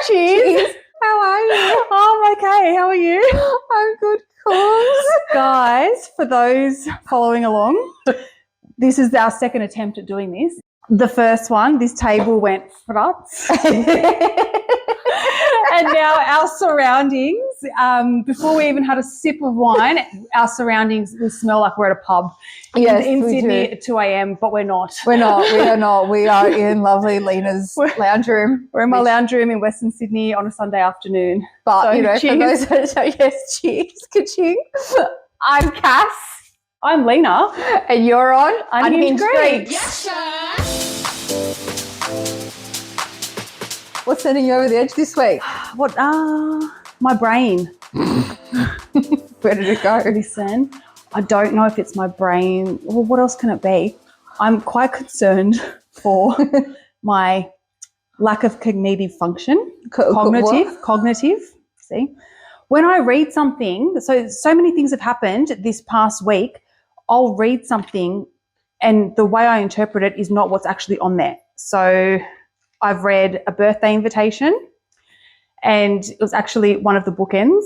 Cheers. How are you? I'm okay. How are you? I'm good, cause. Guys, for those following along, this is our second attempt at doing this. The first one, this table went fruts. And now our surroundings, before we even had a sip of wine, our surroundings will smell like we're at a pub in Sydney at 2 a.m, but we're not. We are not. We are in lovely Lena's lounge room. We're in my lounge room in Western Sydney on a Sunday afternoon. But, so, you know, cheers. for those, yes, cheers, ka-ching. I'm Cass. I'm Lena. And you're on Unhinged Greeks. Yes, sir. What's sending you over the edge this week? What? My brain. Where did it go? Listen, I don't know if it's my brain. Well, what else can it be? I'm quite concerned for my lack of cognitive function. Cognitive. See, when I read something, so many things have happened this past week. I'll read something, and the way I interpret it is not what's actually on there. So I've read a birthday invitation, and it was actually one of the bookends,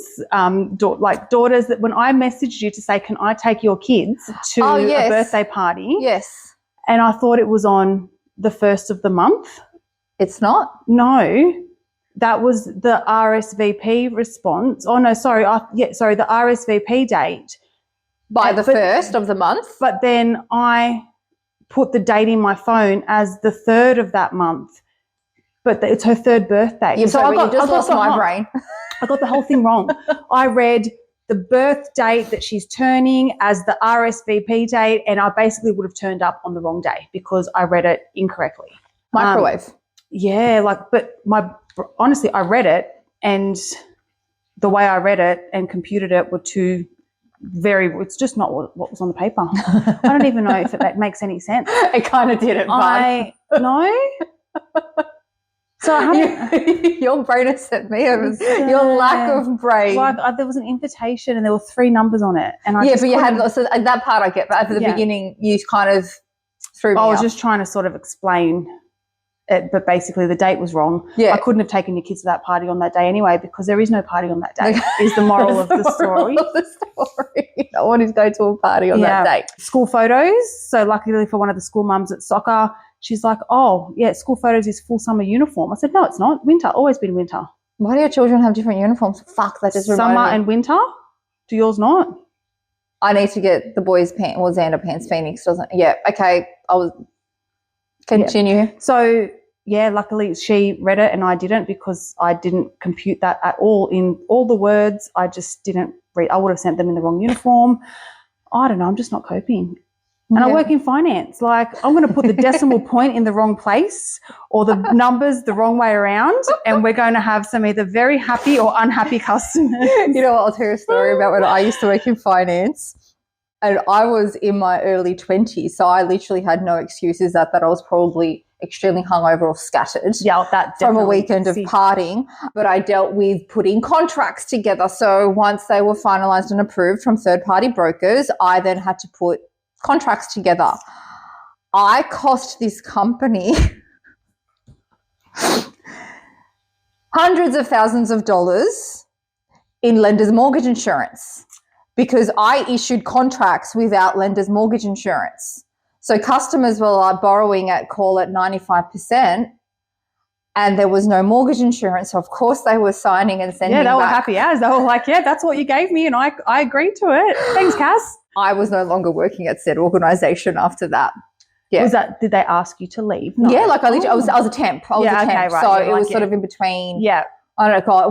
daughters that when I messaged you to say, can I take your kids to a birthday party? Yes. And I thought it was on the 1st of the month. It's not? No, that was the RSVP response. Oh, no, sorry. The RSVP date. By the 1st of the month? But then I put the date in my phone as the 3rd of that month. But it's her 3rd birthday. Yeah, so I lost my brain. I got the whole thing wrong. I read the birth date that she's turning as the RSVP date, and I basically would have turned up on the wrong day because I read it incorrectly. Microwave. Honestly, I read it, and the way I read it and computed it were two it's just not what was on the paper. I don't even know if it makes any sense. It kind of didn't, No. So your brain has sent me over. Your lack of brain. Like there was an invitation and there were 3 numbers on it, and so that part I get, but at the beginning you kind of threw me I was up. just trying to sort of explain it, but basically the date was wrong. Yeah. I couldn't have taken your kids to that party on that day anyway because there is no party on that day. Is the moral of the story. No one is going to a party on that date. School photos. So luckily for one of the school mums at soccer, she's like, oh, yeah, school photos is full summer uniform. I said, no, it's not. Winter, always been winter. Why do your children have different uniforms? Fuck, that just reminded me. Summer and winter? Do yours not? I need to get the boys' pants, or Xander pants. Phoenix doesn't. Yeah, okay. Continue. Yeah. So, yeah, luckily she read it and I didn't because I didn't compute that at all in all the words. I just didn't read. I would have sent them in the wrong uniform. I don't know. I'm just not coping. And I work in finance. Like, I'm going to put the decimal point in the wrong place or the numbers the wrong way around, and we're going to have some either very happy or unhappy customers. You know what? I'll tell you a story about when I used to work in finance, and I was in my early 20s, so I literally had no excuses that I was probably extremely hungover or scattered from a weekend of partying. But I dealt with putting contracts together. So once they were finalised and approved from third-party brokers, I then had to put contracts together. I cost this company hundreds of thousands of dollars in lender's mortgage insurance because I issued contracts without lender's mortgage insurance. So customers were like borrowing at 95%, and there was no mortgage insurance. So of course they were signing and sending back. Yeah, they were happy as. They were like, yeah, that's what you gave me, and I agreed to it. Thanks, Cass. I was no longer working at said organisation after that. Yeah. Did they ask you to leave? No. Yeah, like I was a temp. I was a temp. Okay, right. So it was sort of in between. Yeah. I don't know.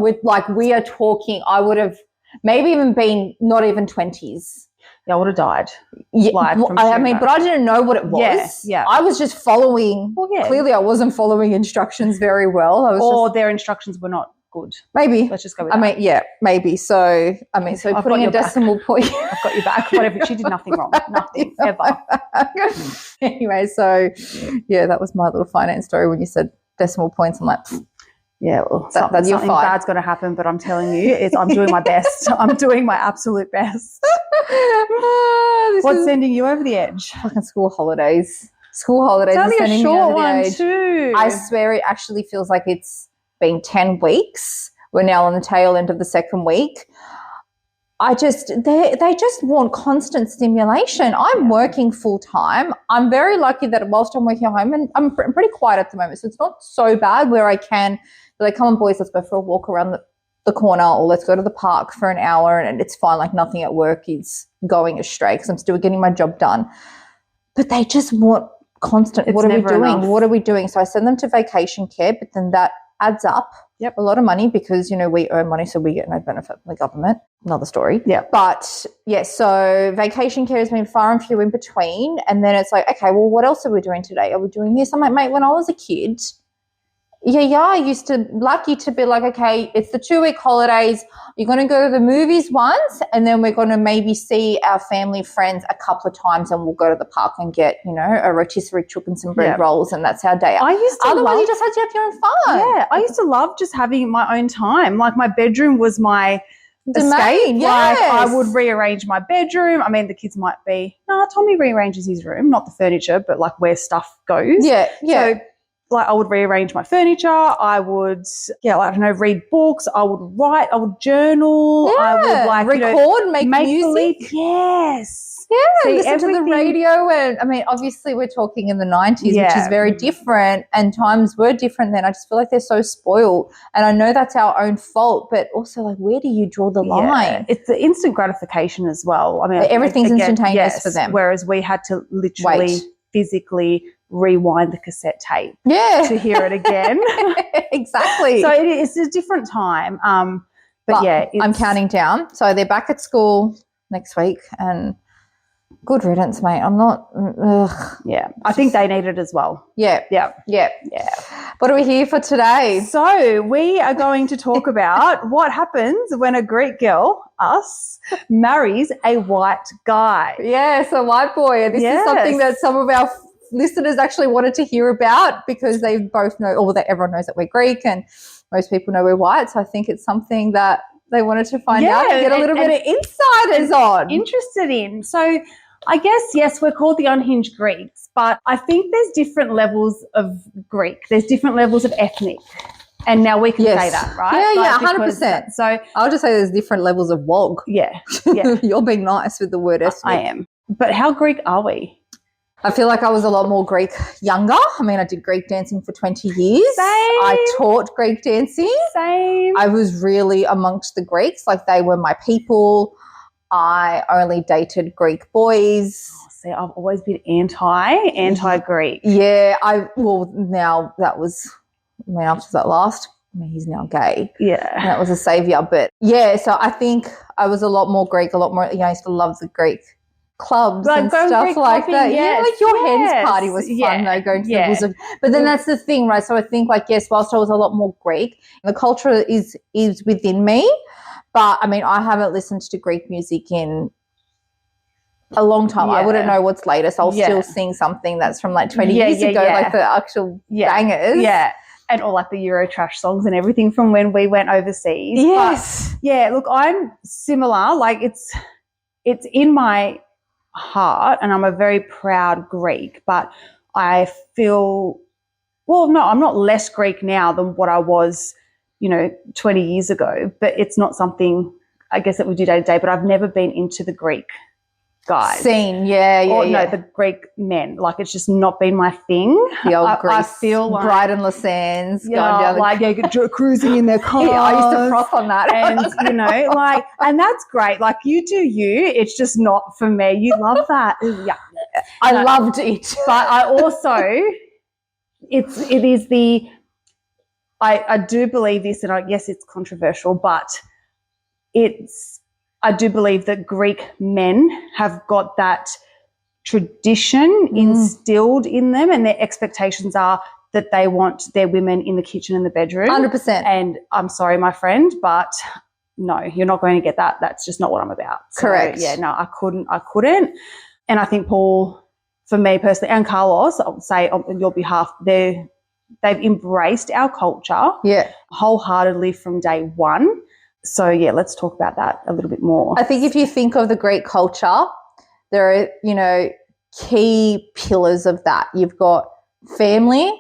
We are talking, I would have maybe even been not even 20s. Yeah, I would have died. Yeah, but I didn't know what it was. Yeah. I was just following. Well, yeah. Clearly I wasn't following instructions very well. Their instructions were not good. Maybe. Let's just go with that. Maybe. So putting a decimal point. I've got your back. Whatever. She did nothing wrong. Nothing, ever. Anyway, so, yeah, that was my little finance story when you said decimal points. I'm like, yeah, well, something bad's going to happen, but I'm telling you, I'm doing my best. I'm doing my absolute best. What's sending you over the edge? Fucking school holidays. School holidays are sending me over the edge. Too. I swear it actually feels like it's been 10 weeks. We're now on the tail end of the second week. They just want constant stimulation. I'm working full time. I'm very lucky that whilst I'm working at home, and I'm pretty quiet at the moment, so it's not so bad where I can be like, come on boys, let's go for a walk around the corner, or let's go to the park for an hour, and it's fine. Like nothing at work is going astray because I'm still getting my job done. But they just want constant, what are we doing? Enough. What are we doing? So I send them to vacation care, but then that adds up a lot of money because, we earn money, so we get no benefit from the government. Another story. Yeah. But, so vacation care has been far and few in between. And then it's like, okay, well, what else are we doing today? Are we doing this? I'm like, mate, when I was a kid, I used to lucky to be like, okay, it's the 2-week holidays. You're going to go to the movies once, and then we're going to maybe see our family friends a couple of times, and we'll go to the park and get, a rotisserie chook and some bread rolls, and that's our day out. Otherwise, you just had to have your own fun. Yeah, I used to love just having my own time. Like my bedroom was my domain. Yes. Like I would rearrange my bedroom. I mean, the kids might be, Tommy rearranges his room, not the furniture, but like where stuff goes. Yeah. So, like I would rearrange my furniture. I would, read books. I would write. I would journal. I would record, make music. Believe. Yes. Yeah, listen to the radio. And I mean, obviously we're talking in the 90s, which is very different, and times were different then. I just feel like they're so spoiled. And I know that's our own fault, but also like, where do you draw the line? It's the instant gratification as well. I mean, everything's instantaneous for them. Whereas we had to literally physically rewind the cassette tape to hear it again. Exactly. So it's a different time. But I'm counting down. So they're back at school next week, and good riddance, mate. I'm not. Yeah, I think they need it as well. Yeah. What are we here for today? So we are going to talk about what happens when a Greek girl, us, marries a white guy. Yes, a white boy. This is something that some of our listeners actually wanted to hear about because they both know, or that everyone knows that we're Greek and most people know we're white. So I think it's something that they wanted to find out and get a little bit of insiders on. Interested in. So I guess, yes, we're called the unhinged Greeks, but I think there's different levels of Greek. There's different levels of ethnic. And now we can say that, right? Yeah, 100%. So I'll just say there's different levels of wog. Yeah. You're being nice with the word ethnic. I am. But how Greek are we? I feel like I was a lot more Greek younger. I mean, I did Greek dancing for 20 years. Same. I taught Greek dancing. Same. I was really amongst the Greeks. Like, they were my people. I only dated Greek boys. Oh, see, I've always been anti-Greek. Yeah. Now that was, after that last, he's now gay. Yeah. And that was a savior. But, so I think I was a lot more Greek, a lot more, I used to love the Greek clubs and stuff Greek like that. Yes, yeah, like your hens party was fun though, going to the bosom. But then that's the thing, right? So I think whilst I was a lot more Greek, the culture is within me. But I mean, I haven't listened to Greek music in a long time. I wouldn't know what's latest. I'll still sing something that's from like 20 years ago, like the actual bangers. Yeah. And all like the Euro trash songs and everything from when we went overseas. Yes. But, look, I'm similar. Like it's in my heart, and I'm a very proud Greek, but I feel, I'm not less Greek now than what I was, 20 years ago, but it's not something I guess that we do day to day, but I've never been into the Greek guys. Scene, No, the Greek men. Like, it's just not been my thing. The old Greece. I feel like Brighton La Sands, cruising in their cars. I used to froth on that. And, and that's great. Like, you do you. It's just not for me. You love that. Yeah. I loved it. But I also, I do believe this, and I guess it's controversial, but I do believe that Greek men have got that tradition instilled in them, and their expectations are that they want their women in the kitchen and the bedroom. 100%. And I'm sorry, my friend, but no, you're not going to get that. That's just not what I'm about. Correct. So, I couldn't. And I think Paul, for me personally, and Carlos, I'll say on your behalf, they've embraced our culture wholeheartedly from day one. So, let's talk about that a little bit more. I think if you think of the Greek culture, there are, key pillars of that. You've got family,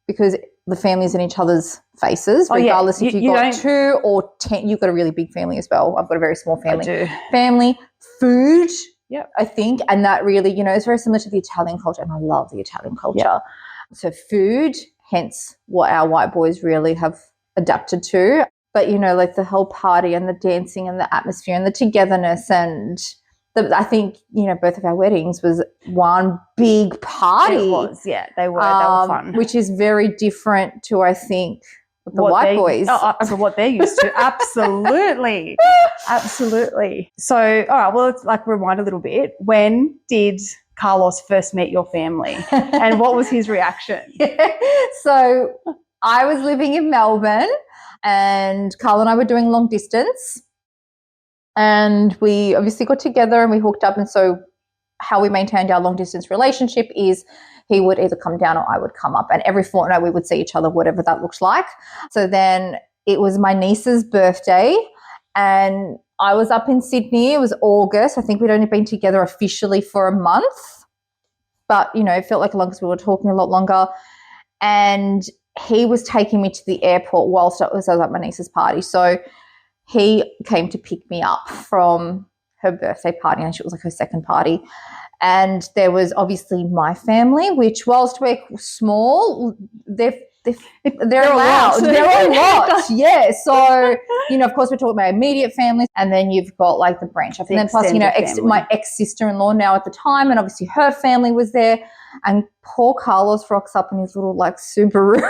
because the families in each other's faces, regardless if you got 2 or 10. You've got a really big family as well. I've got a very small family. I do. Family, food, yep. I think, and that really, it's very similar to the Italian culture, and I love the Italian culture. Yep. So food, hence what our white boys really have adapted to. But, like the whole party and the dancing and the atmosphere and the togetherness and I think, both of our weddings was one big party. It was, yeah, they were fun. Which is very different to, I think, the white boys. For what they're used to. Absolutely. Absolutely. So, all right, well, let's rewind a little bit. When did Carlos first meet your family and what was his reaction? So I was living in Melbourne and Carl and I were doing long distance. And we obviously got together and we hooked up. And so how we maintained our long distance relationship is he would either come down or I would come up. And every fortnight we would see each other, whatever that looks like. So then it was my niece's birthday and I was up in Sydney. It was August. I think we'd only been together officially for a month. But, it felt like long because we were talking a lot longer. And he was taking me to the airport whilst I was at my niece's party. So he came to pick me up from her birthday party, and it was like her second party. And there was obviously my family, which whilst we're small, they're allowed. They're a lot. Yeah. So, of course, we're talking about immediate families, and then you've got like the branch off. And then plus, my ex-sister-in-law now at the time, and obviously her family was there. And poor Carlos rocks up in his little like Subaru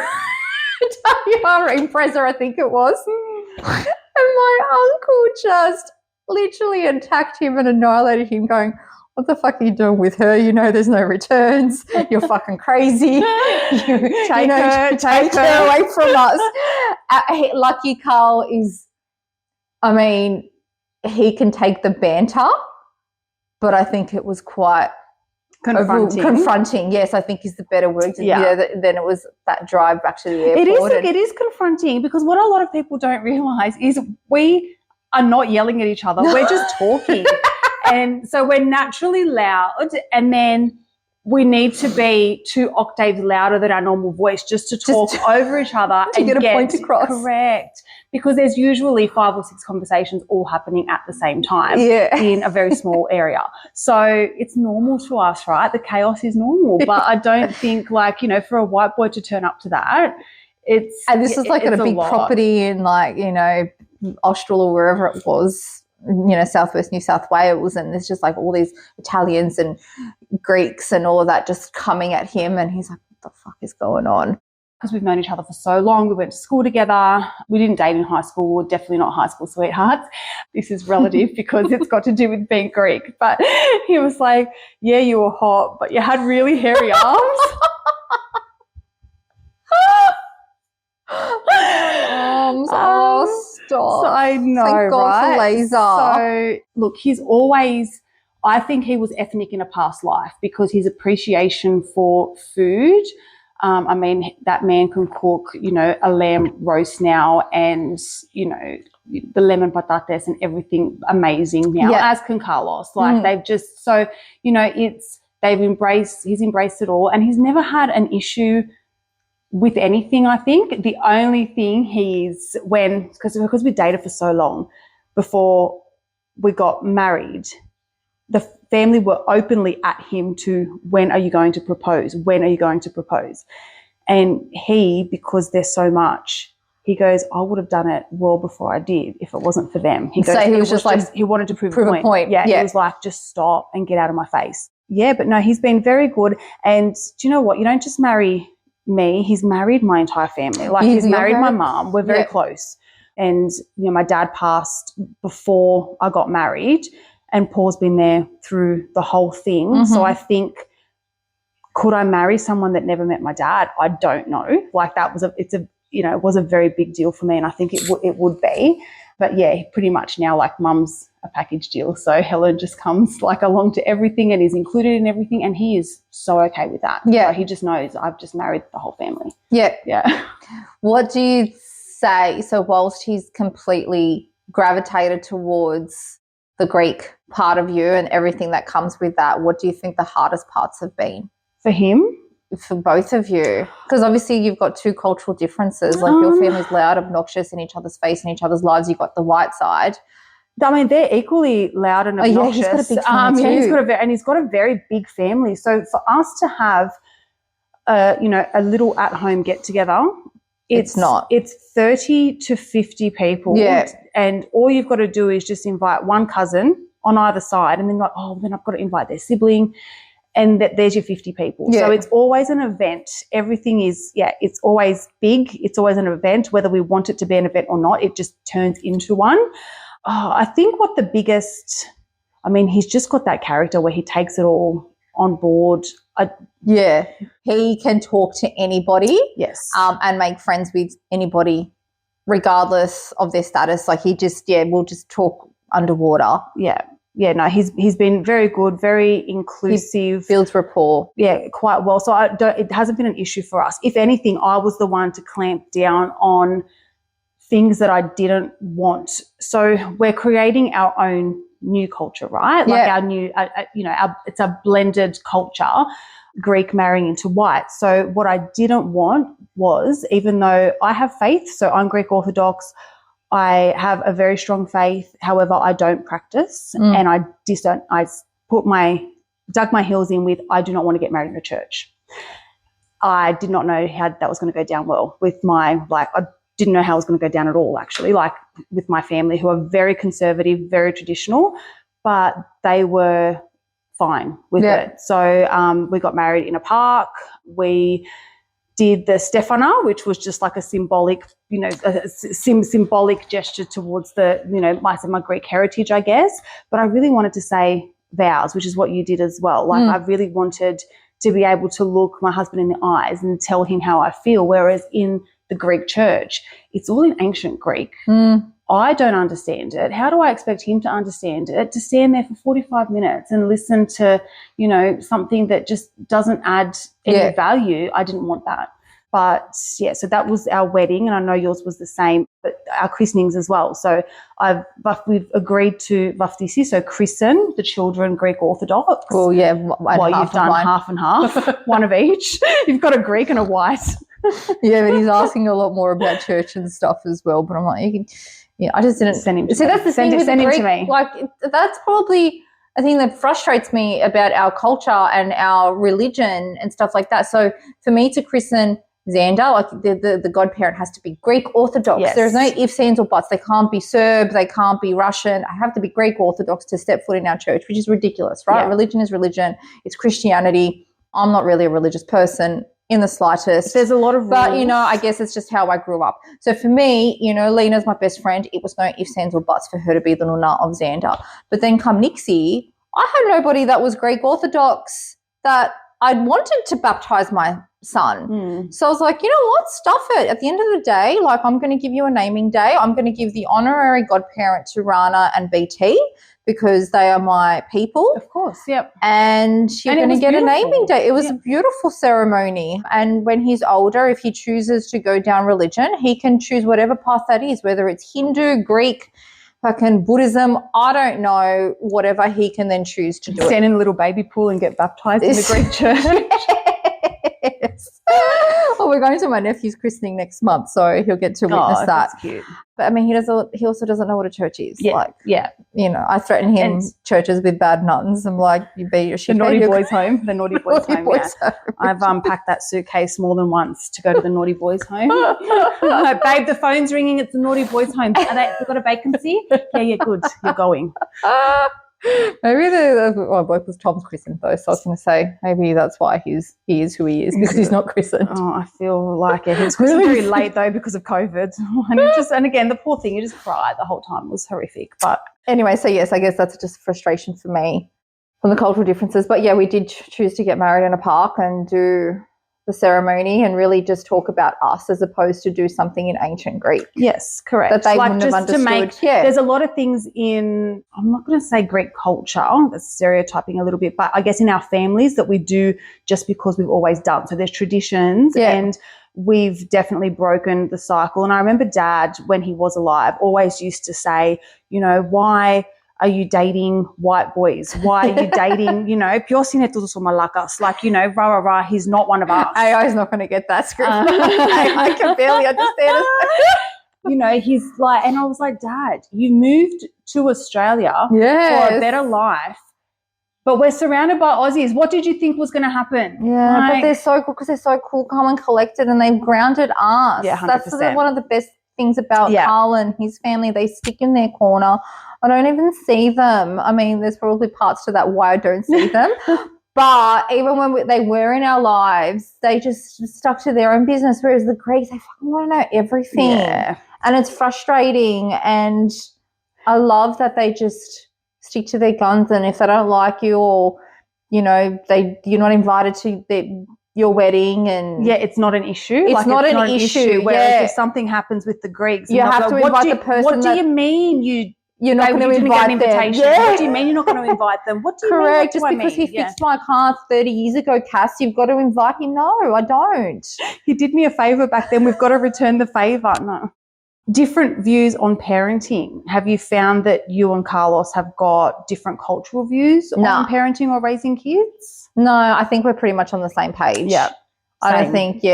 Impreza, I think it was. And my uncle just literally attacked him and annihilated him, going, what the fuck are you doing with her? There's no returns. You're fucking crazy. Take her away from us. Lucky Carl is, he can take the banter, but I think it was quite confronting, yes, I think is the better word. Yeah. Then it was that drive back to the airport. It is confronting because what a lot of people don't realise is we are not yelling at each other. We're just talking. And so we're naturally loud, and then we need to be 2 octaves louder than our normal voice just to talk over each other to get a point across. Correct. Because there's usually 5 or 6 conversations all happening at the same time in a very small area. So it's normal to us, right? The chaos is normal. But I don't think for a white boy to turn up to that, and this is like at a big property in Austral or wherever it was, southwest New South Wales, and there's just like all these Italians and Greeks and all of that just coming at him, and he's like, what the fuck is going on? Because we've known each other for so long. We went to school together. We didn't date in high school. We're definitely not high school sweethearts. This is relative because it's got to do with being Greek. But he was like, yeah, you were hot, but you had really hairy arms. Stop. So I know, thank God right? For laser. So look, I think he was ethnic in a past life because his appreciation for food, that man can cook, a lamb roast now and, the lemon patates and everything amazing now, as can Carlos. They've just, so, he's embraced it all, and he's never had an issue with anything. I think the only thing because we dated for so long before we got married, the family were openly at him to, when are you going to propose? When are you going to propose? And he, because there's so much, he goes, I would have done it well before I did if it wasn't for them. He wanted to prove a point. Yeah, he was like, just stop and get out of my face. Yeah, but no, he's been very good. And do you know what? You don't just marry me. He's married my entire family. He's married my mum. We're very close. And, my dad passed before I got married, and Paul's been there through the whole thing. Mm-hmm. So I think, could I marry someone that never met my dad? I don't know. It was a very big deal for me, and I think it would be. But yeah, pretty much now, mum's a package deal. So Helen just comes along to everything and is included in everything, and he is so okay with that. Yeah. So he just knows I've just married the whole family. Yeah. Yeah. What do you say? So whilst he's completely gravitated towards the Greek part of you and everything that comes with that, what do you think the hardest parts have been? For him, for both of you? Because obviously you've got two cultural differences. Like your family's loud, obnoxious in each other's face, in each other's lives. You've got the white side. I mean, they're equally loud and obnoxious. Yeah, he's got a big family too. He's got a very big family. So for us to have, a little at-home get-together, it's 30 to 50 people. Yeah. And all you've got to do is just invite one cousin on either side, and then then I've got to invite their sibling, and there's your 50 people. Yeah. So it's always an event. Everything is, it's always big. It's always an event, whether we want it to be an event or not. It just turns into one. I think what the biggest, he's just got that character where he takes it all on board. He can talk to anybody. Yes. And make friends with anybody regardless of their status. Like he just, we'll just talk underwater. Yeah. Yeah, no, he's been very good, very inclusive. He builds rapport. Yeah, quite well. So it hasn't been an issue for us. If anything, I was the one to clamp down on things that I didn't want. So we're creating our own new culture, right? Like our new, it's a blended culture, Greek marrying into white. So what I didn't want was, even though I have faith, so I'm Greek Orthodox, I have a very strong faith. However, I don't practice, and I dug my heels in with, I do not want to get married in a church. I did not know how that was going to go down well with I didn't know how it was going to go down at all, actually, like with my family, who are very conservative, very traditional, but they were fine with it. So we got married in a park. We did the Stefana, which was just like a symbolic, symbolic gesture towards my Greek heritage, I guess. But I really wanted to say vows, which is what you did as well. Like I really wanted to be able to look my husband in the eyes and tell him how I feel, whereas in the Greek church, it's all in ancient Greek. I don't understand it. How do I expect him to understand it, to stand there for 45 minutes and listen to, something that just doesn't add any value? I didn't want that. But, so that was our wedding, and I know yours was the same, but our christenings as well. So we've agreed to vaftisi, so christen the children Greek Orthodox. Well, you've done half and half, one of each. You've got a Greek and a white. Yeah, but he's asking a lot more about church and stuff as well. But I'm like, I just didn't send him. That's the thing with the Greek, to me. Like that's probably a thing that frustrates me about our culture and our religion and stuff like that. So for me to christen Xander, like the godparent has to be Greek Orthodox. Yes. There's no ifs, ands, or buts. They can't be Serb. They can't be Russian. I have to be Greek Orthodox to step foot in our church, which is ridiculous, right? Yeah. Religion is religion. It's Christianity. I'm not really a religious person in the slightest. There's a lot of rules. But, I guess it's just how I grew up. So for me, Lena's my best friend. It was no ifs, ands, or buts for her to be the nonna of Xander. But then come Nixie, I had nobody that was Greek Orthodox that I'd wanted to baptize my son. So I was like, you know what? Stuff it. At the end of the day, like I'm going to give you a naming day. I'm going to give the honorary godparent to Rana and BT because they are my people. Of course, yep. And you're going to get a naming day. It was a beautiful ceremony. And when he's older, if he chooses to go down religion, he can choose whatever path that is, whether it's Hindu, Greek, fucking Buddhism, I don't know, whatever he can then choose to do. Stand in a little baby pool and get baptized in the Greek church. Yes. Oh, we're going to my nephew's christening next month, so he'll get to witness that. That's cute. But he also doesn't know what a church is. Yeah. I threaten him churches with bad nuns. I'm like, you be your shit. The naughty boys home. The naughty boys home. I've packed that suitcase more than once to go to the naughty boys home. No, babe, the phone's ringing. It's the naughty boys home. They've got a vacancy? Yeah, good. You're going. Maybe the bloke was Tom's christened though, so I was going to say maybe that's why he is who he is, because he's not christened. Oh, I feel like it. He was christened very late though because of COVID, and again the poor thing, you just cried the whole time. It was horrific. But anyway, so yes, I guess that's just frustration for me from the cultural differences. But yeah, we did choose to get married in a park and do the ceremony and really just talk about us as opposed to do something in ancient Greek. Yes, correct. That they wouldn't have understood. There's a lot of things in, I'm not going to say Greek culture, that's stereotyping a little bit, but I guess in our families that we do just because we've always done. So there's traditions and we've definitely broken the cycle. And I remember Dad, when he was alive, always used to say, why are you dating white boys? Why are you dating, pure sinetos o malacas? Like, rah, rah, rah, he's not one of us. AI's not going to get that script. I can barely understand it. He's like, and I was like, Dad, you moved to Australia for a better life, but we're surrounded by Aussies. What did you think was going to happen? Yeah, but they're so cool because they're so cool, calm and collected, and they've grounded us. Yeah, 100%. That's one of the best things about Carl and his family. They stick in their corner. I don't even see them. I mean, there's probably parts to that why I don't see them. But even when they were in our lives, they just stuck to their own business, whereas the Greeks, they fucking want to know everything. Yeah. And it's frustrating, and I love that they just stick to their guns, and if they don't like you or, you're not invited to your wedding, and it's not an issue. It's not an issue. Whereas if something happens with the Greeks, you have to invite the person. What do you mean you're not going to invite them? Yeah. What do you mean you're not going to invite them? What do you mean? Correct. Just because he fixed my car 30 years ago, Cass, you've got to invite him. No, I don't. He did me a favour back then. We've got to return the favour. No. Different views on parenting. Have you found that you and Carlos have got different cultural views on parenting or raising kids? No, I think we're pretty much on the same page. Yeah. I don't think,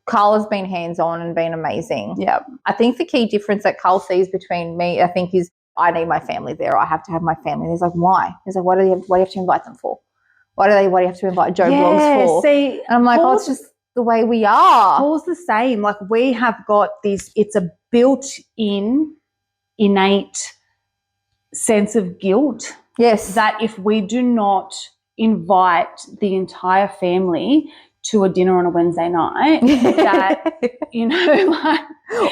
Carl has been hands-on and been amazing. Yeah. I think the key difference that Carl sees between me, I think, is I need my family there. I have to have my family. He's like, why? He's like, what do you have to invite them for? What do you have to invite Joe Blogs for? See, and I'm like, it's just the way we are. Paul's the same. Like, we have got this, it's a built-in, innate sense of guilt. Yes. That if we do not invite the entire family to a dinner on a Wednesday night, that,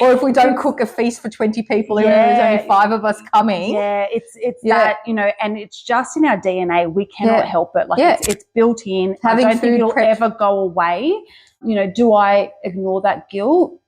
or if we don't cook a feast for 20 people, even though there's only 5 of us coming. Yeah, it's that, and it's just in our DNA. We cannot help it. Like, it's built in. I don't think it'll ever go away. Do I ignore that guilt?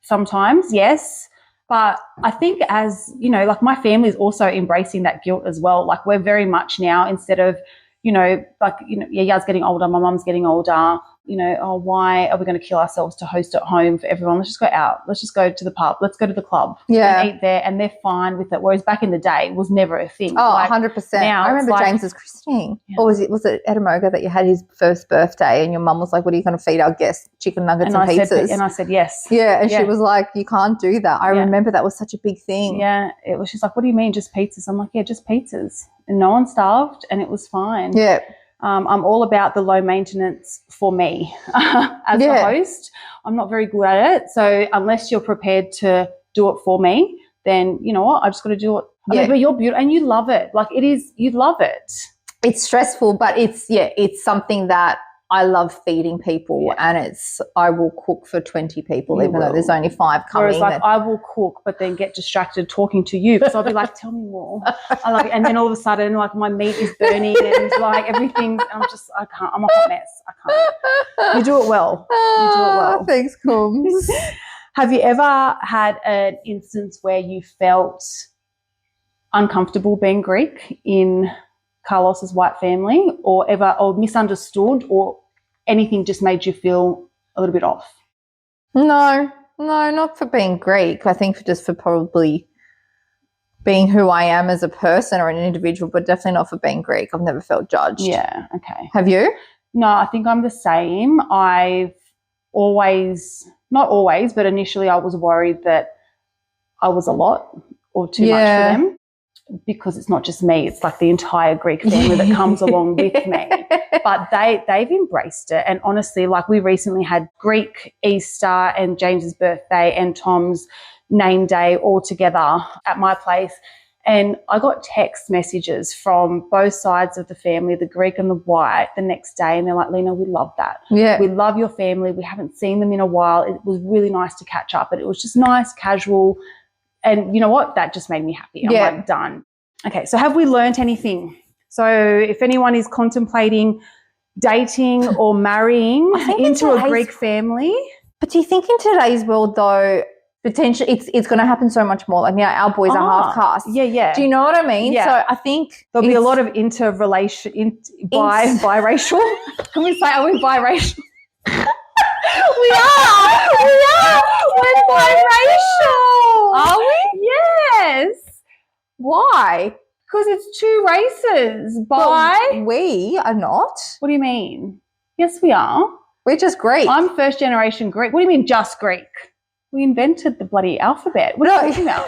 Sometimes, yes. But I think as, like, my family is also embracing that guilt as well. Like, we're very much now, instead of, Ya's getting older, my mum's getting older, why are we going to kill ourselves to host at home for everyone? Let's just go out. Let's just go to the pub. Let's go to the club and eat there, and they're fine with it. Whereas back in the day, it was never a thing. Oh, 100%. Now, I remember James's christening. Yeah. Or was it at Emoga that you had his first birthday and your mum was like, what are you going to feed our guests? Chicken nuggets and pizzas? And I said, yes. Yeah, and she was like, you can't do that. I remember that was such a big thing. Yeah, it was. She's like, what do you mean, just pizzas? I'm like, yeah, just pizzas. And no one starved, and it was fine. Yeah. I'm all about the low maintenance for me as a host. I'm not very good at it. So unless you're prepared to do it for me, then you know what? I just got to do it. I mean, but you're beautiful and you love it. Like, it is, you love it. It's stressful, but it's something that I love feeding people, and I will cook for 20 people, even though there's only 5 coming. Whereas, I will cook, but then get distracted talking to you, because I'll be like, tell me more. And then all of a sudden, like, my meat is burning and like everything. I can't. I'm a hot mess. I can't. You do it well. Thanks, Combs. Have you ever had an instance where you felt uncomfortable being Greek in Carlos's white family, or misunderstood, or anything just made you feel a little bit off? No, not for being Greek. I think just for probably being who I am as a person or an individual, but definitely not for being Greek. I've never felt judged. Yeah, okay. Have you? No, I think I'm the same. I've always, not always, but initially I was worried that I was a lot or too much for them. Because it's not just me, it's like the entire Greek family that comes along with me. But they've embraced it. And honestly, like, we recently had Greek Easter and James's birthday and Tom's name day all together at my place. And I got text messages from both sides of the family, the Greek and the white, the next day. And they're like, Lena, we love that. Yeah. We love your family. We haven't seen them in a while. It was really nice to catch up. But it was just nice, casual. And you know what? That just made me happy. I'm like, done. Okay, so have we learnt anything? So if anyone is contemplating dating or marrying into a Greek family. But do you think in today's world, though, potentially it's going to happen so much more? Like, our boys are half caste. Yeah. Do you know what I mean? Yeah. So I think there'll be a lot of biracial. Can we say, are we biracial? We are. We're biracial. Are we? Yes. What? Why? Because it's two races. But we are not. What do you mean? Yes, we are. We're just Greek. I'm first generation Greek. What do you mean just Greek? We invented the bloody alphabet. What are you talking about?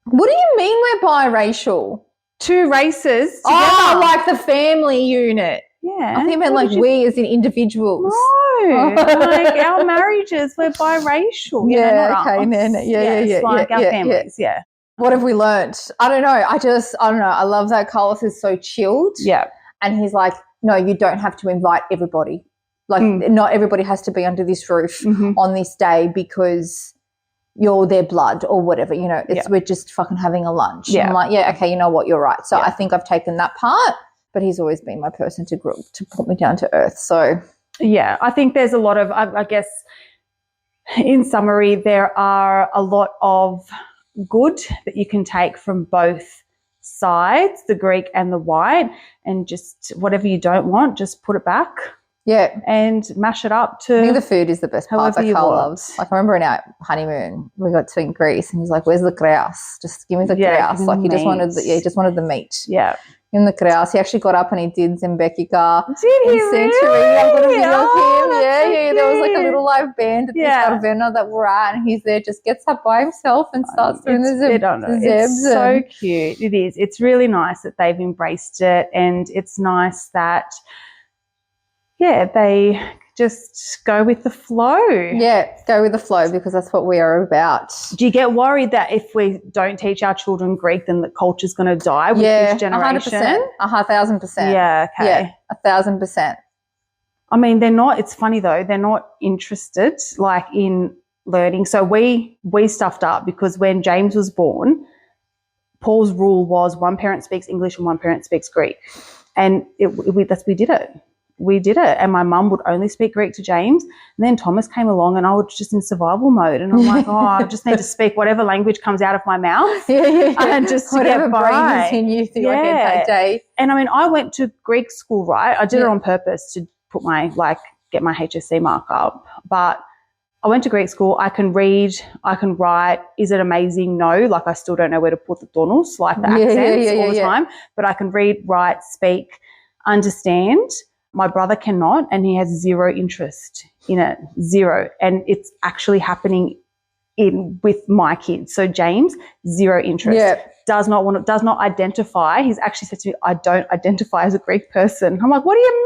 What do you mean we're biracial? Two races together. Oh, like the family unit. Yeah. I think it meant like we as in individuals. No. Like our marriages, we're biracial. Yeah, okay. Yeah. Like our families, yeah. What have we learnt? I don't know. I don't know. I love that Carlos is so chilled. Yeah. And he's like, no, you don't have to invite everybody. Like not everybody has to be under this roof on this day because you're their blood or whatever, you know, we're just fucking having a lunch. Yeah. I'm like, yeah, okay, you know what, you're right. So I think I've taken that part, but he's always been my person to put me down to earth. So yeah, I think there's a lot of, I guess, in summary, there are a lot of good that you can take from both sides, the Greek and the white, and just whatever you don't want, just put it back. Yeah. And mash it up to. I think the food is the best part that Carl loves. Like I remember in our honeymoon, we got to in Greece and he's like, where's the grouse? Just give me the grouse. Like he just wanted the meat. Yeah. In the grouse. He actually got up and he did Zembekika. Did he really? I've got a video of him. Yeah. There was like a little live band at this Arvena that we're at and he's there, just gets up by himself and starts doing the zebs. It's so cute. It is. It's really nice that they've embraced it, and it's nice that they just go with the flow. Yeah, go with the flow because that's what we are about. Do you get worried that if we don't teach our children Greek, then the culture's going to die with this generation? 100%. 1,000%. Yeah, okay. Yeah, 1,000%. I mean, they're not, it's funny though, they're not interested like in learning. So we stuffed up because when James was born, Paul's rule was one parent speaks English and one parent speaks Greek. And we did it. We did it, and my mum would only speak Greek to James, and then Thomas came along and I was just in survival mode, and I'm like, I just need to speak whatever language comes out of my mouth and just to whatever get by. Brain is in you that day. And I mean, I went to Greek school, right? I did it on purpose to put get my HSC mark up, but I went to Greek school. I can read, I can write. Is it amazing? No. Like I still don't know where to put the tonos, like the accents all the time, but I can read, write, speak, understand. My brother cannot, and he has zero interest in it, zero. And it's actually happening with my kids. So James, zero interest, does not identify. He's actually said to me, I don't identify as a Greek person. I'm like, what do you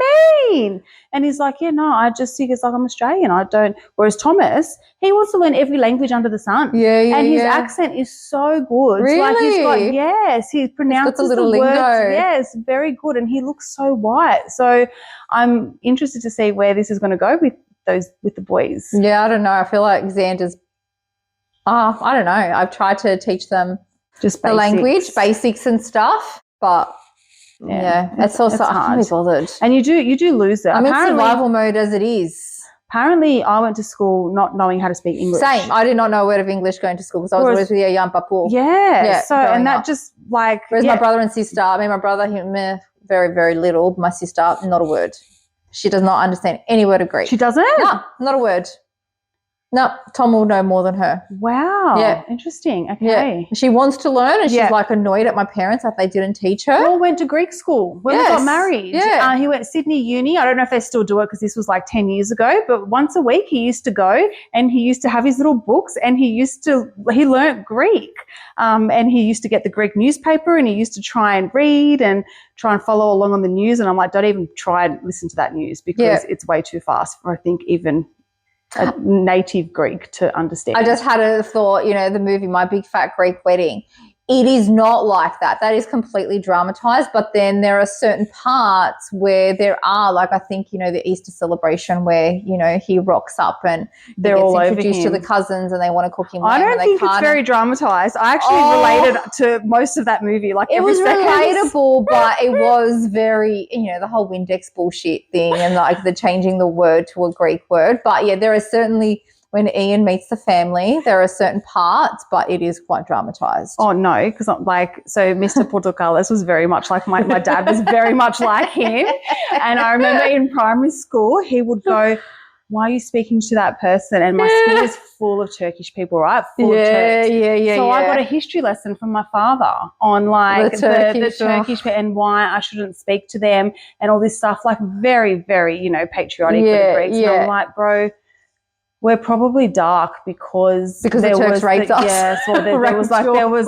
mean? And he's like, yeah, no, I just think it's like I'm Australian. I don't. Whereas Thomas, he wants to learn every language under the sun. And his accent is so good. Really? Like he pronounces the words. Yes, very good. And he looks so white. So I'm interested to see where this is going to go with the boys. Yeah, I don't know. I feel like Xander's, I don't know. I've tried to teach them just the language, basics and stuff, but it's also I can't be bothered. And you do lose it. I'm in survival mode as it is. Apparently, I went to school not knowing how to speak English. Same. I did not know a word of English going to school because I was always with a young papu. Yeah. So, and that just like... Whereas my brother and sister, my brother, very, very little. My sister, not a word. She does not understand any word of Greek. She doesn't? No, not a word. No, Tom will know more than her. Wow. Yeah. Interesting. Okay. Yeah. She wants to learn, and she's like annoyed at my parents that they didn't teach her. Paul went to Greek school when we got married. Yeah. He went to Sydney Uni. I don't know if they still do it because this was like 10 years ago, but once a week he used to go and he used to have his little books and he learnt Greek. And he used to get the Greek newspaper and he used to try and read and try and follow along on the news. And I'm like, don't even try and listen to that news because it's way too fast for, I think, even a native Greek to understand. I just had a thought, the movie My Big Fat Greek Wedding. It is not like that. That is completely dramatized. But then there are certain parts where there are, like I think, the Easter celebration where, he rocks up and they're all introduced to the cousins and they want to cook him. I don't think it's very dramatized. I actually related to most of that movie. Like it was relatable, but it was very, the whole Windex bullshit thing and like the changing the word to a Greek word. But yeah, there is certainly. When Ian meets the family, there are certain parts, but it is quite dramatized. Oh, no, because so Mr. Portocales was very much like my dad was very much like him. And I remember in primary school, he would go, why are you speaking to that person? And my school is full of Turkish people, right? Full of Turks. So I got a history lesson from my father on like the Turkish and why I shouldn't speak to them and all this stuff, like very, very, you know, patriotic for the Greeks. And I'm like, bro, we're probably dark because the Turks raped us. Yes, or there was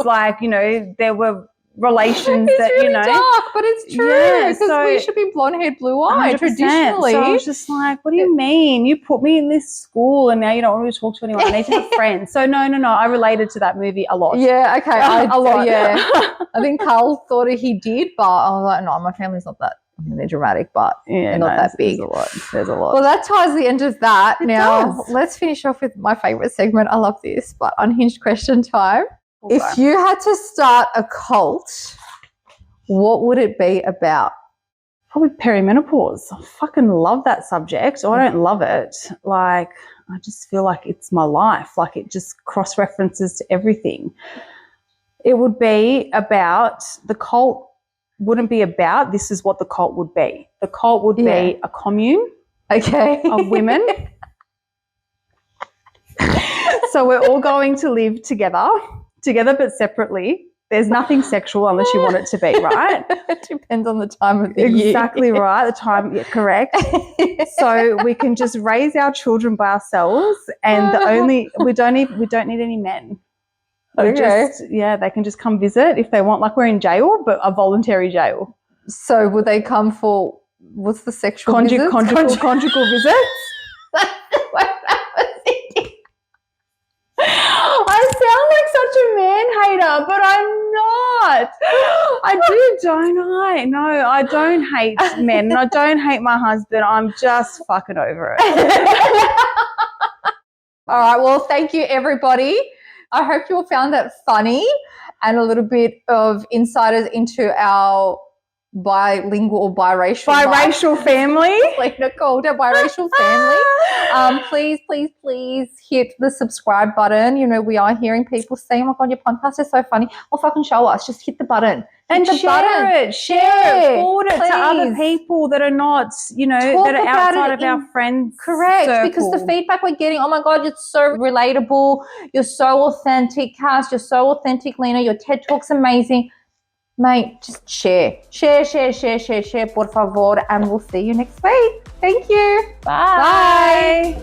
like, you know, there were relations that, really, you know, dark, but it's true because we should be blonde haired, blue eyed traditionally. So I was just like, what do you mean? You put me in this school and now you don't want me to talk to anyone. I need to have friends. So no, I related to that movie a lot. Yeah, okay, a lot. Yeah, I think Carl thought he did, but I was like, no, my family's not that. I mean, they're dramatic, but they're not that big. There's a lot. Well, that ties the end of that. Now, let's finish off with my favourite segment. I love this, but unhinged question time. Okay. If you had to start a cult, what would it be about? Probably perimenopause. I fucking love that subject. Or I don't love it. Like, I just feel like it's my life. Like, it just cross-references to everything. It would be about, the cult wouldn't be about, this is what the cult would be. The cult would be a commune of women. So we're all going to live together but separately. There's nothing sexual unless you want it to be, right? It depends on the time of the year. Exactly right. The time, correct. So we can just raise our children by ourselves, and we don't need any men. Okay. They can just come visit if they want. Like, we're in jail, but a voluntary jail. So would they come for what's the sexual visits? Conjugal visits? I sound like such a man hater, but I'm not. I do, don't I? No, I don't hate men, and I don't hate my husband. I'm just fucking over it. All right, well, thank you, everybody. I hope you all found that funny and a little bit of insiders into our bilingual or biracial family. Like Nicole, a biracial family. Please hit the subscribe button. You know, we are hearing people say, oh my God, your podcast is so funny. Well, fucking show us. Just hit the button. And share it, forward it to other people that are not, you know, that are outside of our friends. Correct, circle. Because the feedback we're getting, oh my God, you're so relatable. You're so authentic, Cass. You're so authentic, Lena. Your TED Talk's amazing. Mate, just share, por favor, and we'll see you next week. Thank you. Bye.